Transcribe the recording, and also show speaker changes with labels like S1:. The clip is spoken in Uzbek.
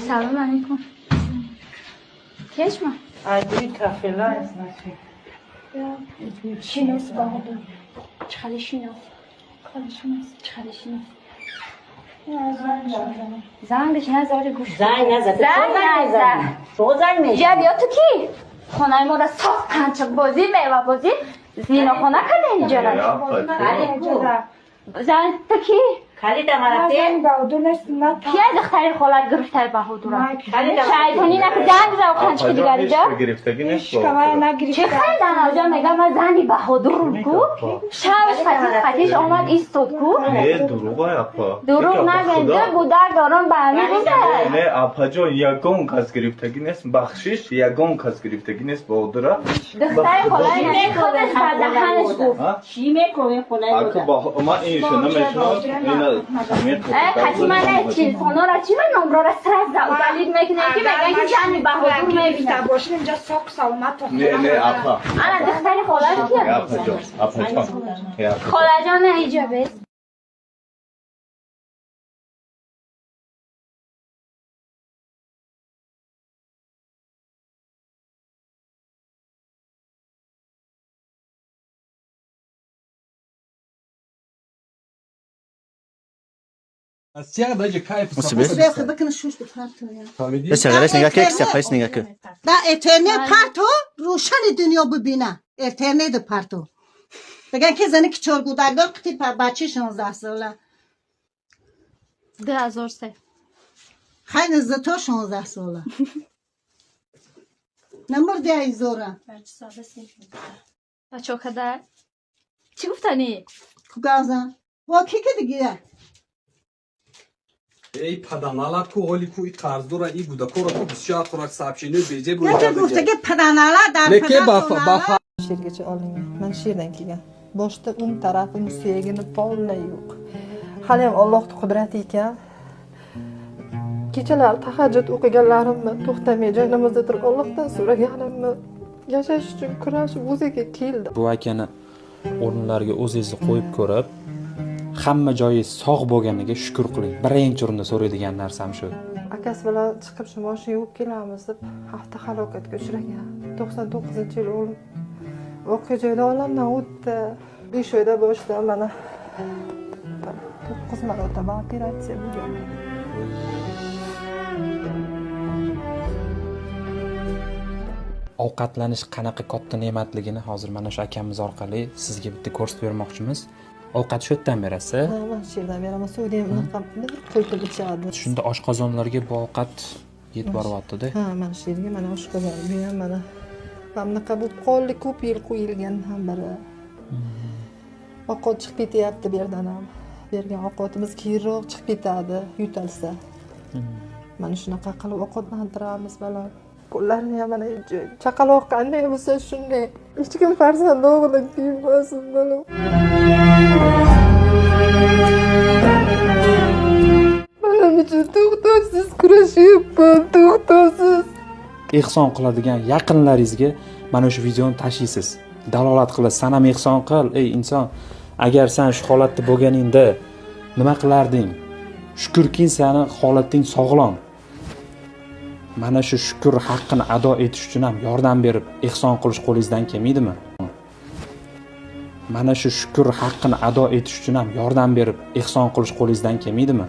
S1: سلام علیکم. چشم.
S2: عادی کافلا اسمشی.
S1: شینوس باهدو. چخالی شینوس. چخالی شینوس. زنگش نزاره گوش.
S2: زنگ نزد. شو زنگ میزنی.
S1: جدیا تو کی؟ خونه ما را صاف کنچک بازی میوه بازی زینا خونه کنه اینجا را. زن تو کی؟
S2: خالی دمارتی؟
S1: کی از دختری خالت گرفته بهادورا؟ شیطانی نکه زنگ زن و کنچک دیگری جا؟ چه خیلی دناجا میگه من زنی بهادور کو؟ شبش خطیش آمد ایستاد کو؟
S3: نه دروغ اپا
S1: دروغ نگنده بودر دارم به همین بوده.
S3: نه اپا جان یگان کس گرفتگی نیست بخشش یگان کس گرفتگی نیست بهادورا
S1: دختری خالت نمیخوادش به دهنش گفت.
S2: چی میکنی خونه
S3: اگه با من اینشو نمیشناس اینا
S1: کسی من چیز خونه را چی من نمره را سرز دا اوبالید میکنه که بگن که زنی بهادور میبینه.
S4: باشیم اینجا ساک سلامت
S3: نه اپا
S1: انا دختری خالت کیه؟
S3: اپا جان
S1: خاله جان اینجا بیست.
S5: بس غلش نگاه که اکس پایس نگاه که
S6: دا اینترنت پرتو روشن دنیا ببینه اینترنت پرتو بگن که زنی که چهار گودردار قطی بچه 16 ساله
S1: 2003
S6: خیلی زتا 16 ساله نمرده ایزوره
S1: بچه ها کدر چی گفتنی؟
S6: کگازن واکی که دیگه
S7: ای پدرنالات کو هولی کو ای قرضدار ای بوده کورا کو بسیار خوراک سابشینه بیجه بود
S6: نه گفته که پدرنالا در
S7: لکه
S6: پدرنالا
S8: Şirketçi alayım. Ben şirden kelgan. Boshda un tarafim suyagini polnay yo'q. Hali ham Allohning qudrati ekan. Kechalar tahajjud o'qiganlarimni to'xtamay joy namozda turib Allohdan so'raganimni yashash uchun kurashib o'ziga keldim.
S9: Bu akani o'rinlarga o'zingizni qo'yib ko'rib, hamma joyi sog' bo'lganiga shukr qiling. Birinchi o'rinda so'raydigan narsam shu.
S8: Akasi bilan chiqib shu mashina yuvib kelamiz deb hafta halokatga uchragan. 99-yil o'lim. Voqea joyida olamdan o'tdi. 5 oyda boshlab mana 9 marotaba operatsiya bo'lgan.
S9: Ovqatlanish qanaqa katta ne'matligini hozir mana shu akamiz orqali sizga bitta ko'rsatib bermoqchimiz. Ovqat shu yerdan berasiz.
S8: Ha, mana shu yerdan beraman. Suvda ham unaqa qo'yib ichadi.
S9: Shunda oshqozonlarga bu ovqat yetib boryapti-da.
S8: Ha, mana shu yerga mana oshqozon bu ham mana bunaqa bu qonli ko'p yil qo'yilgan ham biri. Ovqat chiqib ketyapti bu yerdan ham. Bergan ovqatimiz keyinroq chiqib ketadi, yutalsa. Mana shunaqa qilib ovqatlantiramiz balam. Qo'llarini ham mana chaqaloq qanday bo'lsa shunday. Hech kim farzand o'g'lidan kiyinmasin balam. Balam uchun to'xtovsiz kurashyapman, to'xtovsiz.
S9: Ehson qiladigan yaqinlaringizga mana shu videoni tashlaysiz. Dalolat qilasiz. Sanam ehson qil, ey inson. Agar sen shu holatda bo'lganingda nima qilarding? Shukrki, seni holating sog'lom. Mana shu shukr haqqini ado etish uchun ham yordam berib, ehson qilish qo'lingizdan kelmaydimi? Mana shu shukr haqqini ado etish uchun ham yordam berib, ehson qilish qo'lingizdan kelmaydimi?